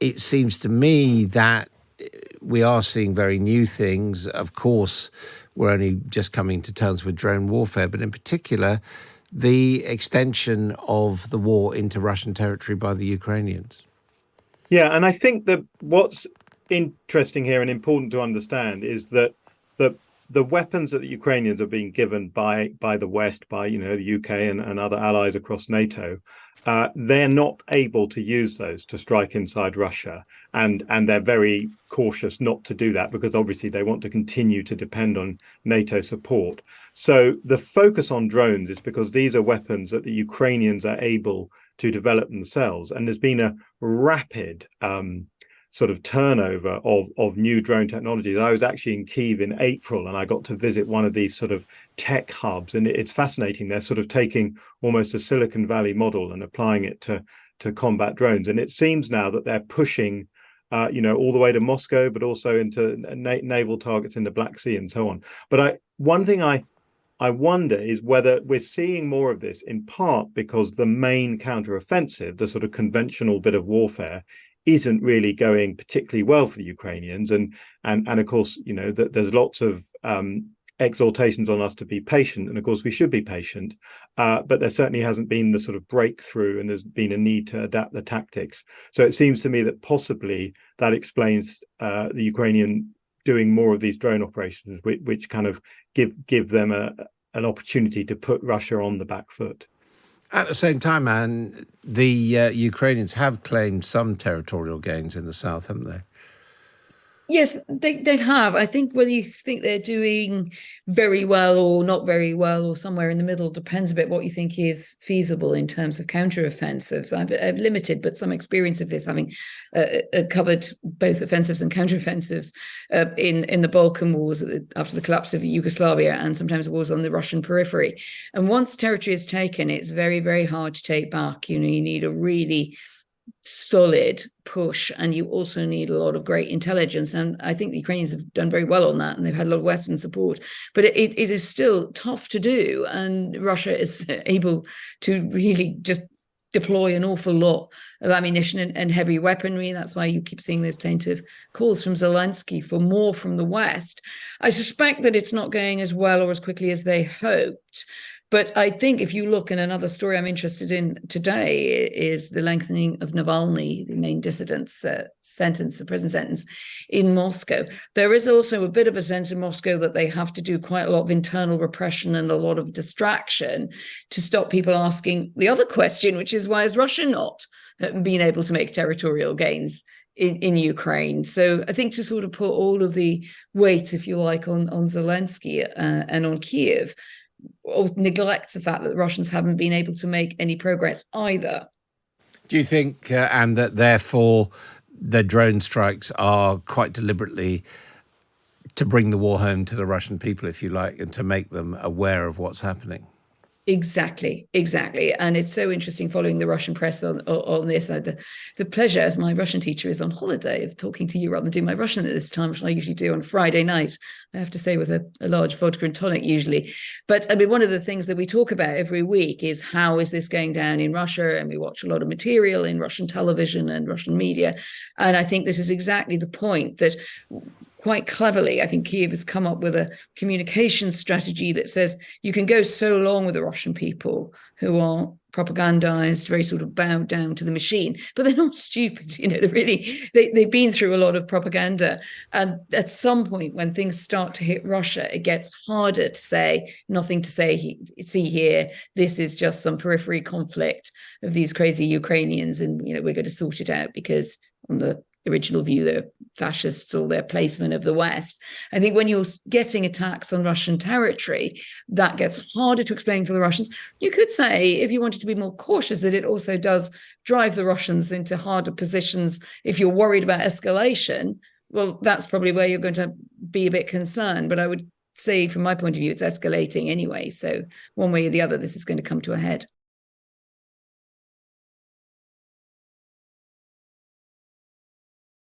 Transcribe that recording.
it seems to me that we are seeing very new things. Of course, we're only just coming to terms with drone warfare, but in particular, the extension of the war into Russian territory by the Ukrainians. Yeah, and I think that what's interesting here and important to understand is that the the weapons that the Ukrainians are being given by the West, by the UK and other allies across NATO, they're not able to use those to strike inside Russia, and they're very cautious not to do that because obviously they want to continue to depend on NATO support. So the focus on drones is because these are weapons that the Ukrainians are able to develop themselves, and there's been a rapid sort of turnover of new drone technologies. I was actually in Kyiv in April, and I got to visit one of these sort of tech hubs, and it's fascinating. They're sort of taking almost a Silicon Valley model and applying it to combat drones. And it seems now that they're pushing, all the way to Moscow, but also into naval targets in the Black Sea and so on. But one thing I wonder is whether we're seeing more of this in part because the main counteroffensive, the sort of conventional bit of warfare, isn't really going particularly well for the Ukrainians, and of course, that there's lots of exhortations on us to be patient, and of course we should be patient, but there certainly hasn't been the sort of breakthrough, and there's been a need to adapt the tactics. So it seems to me that possibly that explains the Ukrainian doing more of these drone operations, which kind of give them an opportunity to put Russia on the back foot. At the same time, Anne, the Ukrainians have claimed some territorial gains in the south, haven't they? Yes, they have. I think whether you think they're doing very well or not very well or somewhere in the middle depends a bit what you think is feasible in terms of counteroffensives. I've limited but some experience of this, having covered both offensives and counteroffensives in the Balkan Wars after the collapse of Yugoslavia, and sometimes wars on the Russian periphery. And once territory is taken, it's very, very hard to take back. You need a really solid push, and you also need a lot of great intelligence, and I think the Ukrainians have done very well on that, and they've had a lot of Western support, but it is still tough to do, and Russia is able to really just deploy an awful lot of ammunition and heavy weaponry. That's why you keep seeing those plaintive calls from Zelensky for more from the West. I suspect that it's not going as well or as quickly as they hoped. But I think if you look, in another story I'm interested in today is the lengthening of Navalny, the main dissident's sentence, the prison sentence in Moscow. There is also a bit of a sense in Moscow that they have to do quite a lot of internal repression and a lot of distraction to stop people asking the other question, which is, why is Russia not being able to make territorial gains in Ukraine? So I think to sort of put all of the weight, if you like, on Zelensky and on Kyiv, or neglects the fact that the Russians haven't been able to make any progress either. Do you think, and that therefore the drone strikes are quite deliberately to bring the war home to the Russian people, if you like, and to make them aware of what's happening? Exactly. And it's so interesting following the Russian press on this. I had the pleasure, as my Russian teacher is on holiday, of talking to you rather than do my Russian at this time, which I usually do on Friday night, I have to say, with a large vodka and tonic usually. But I mean, one of the things that we talk about every week is how is this going down in Russia? And we watch a lot of material in Russian television and Russian media. And I think this is exactly the point, that quite cleverly, I think Kyiv has come up with a communication strategy that says you can go so long with the Russian people who are propagandized, very sort of bowed down to the machine, but they're not stupid. They've been through a lot of propaganda. And at some point when things start to hit Russia, it gets harder to say, nothing to say, see here, this is just some periphery conflict of these crazy Ukrainians, and we're going to sort it out because on the original view, they're fascists or their placement of the West. I think when you're getting attacks on Russian territory, that gets harder to explain for the Russians. You could say, if you wanted to be more cautious, that it also does drive the Russians into harder positions. If you're worried about escalation, well, that's probably where you're going to be a bit concerned. But I would say, from my point of view, it's escalating anyway. So one way or the other, this is going to come to a head.